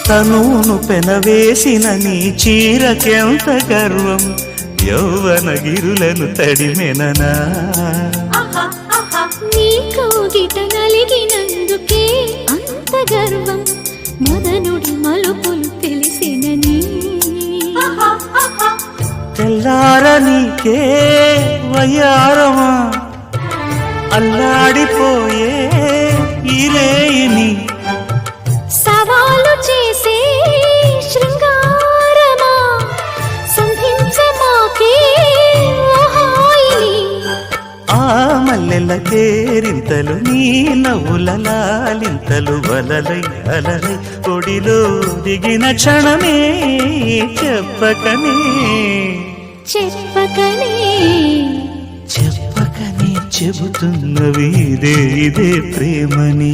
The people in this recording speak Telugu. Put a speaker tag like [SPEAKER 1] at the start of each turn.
[SPEAKER 1] తనువును పెనవేసిన నీ చీరకెంత గర్వం, యౌవన గిరులను తడిమెననా.
[SPEAKER 2] నీ కోగిట నలిగినందుకే అంత గర్వం, మదనుడి మలుపులు తెలిసినని.
[SPEAKER 1] తెల్లార నీకే వయ్యారమా, అల్లాడిపోయే ఈరేయిని.
[SPEAKER 2] సవాలు చేసే శృంగారమా, సంధించమాకే హాయిని.
[SPEAKER 1] ఆ మల్లెల కేరింతలు నీ నవ్వుల లాలింతలు వలలై అలలై ఒడిలో దిగిన క్షణమే చెప్పకనే
[SPEAKER 2] చెప్పకనే
[SPEAKER 1] చెప్పకనే చెబుతున్నవి ఇదే ఇదే ప్రేమని.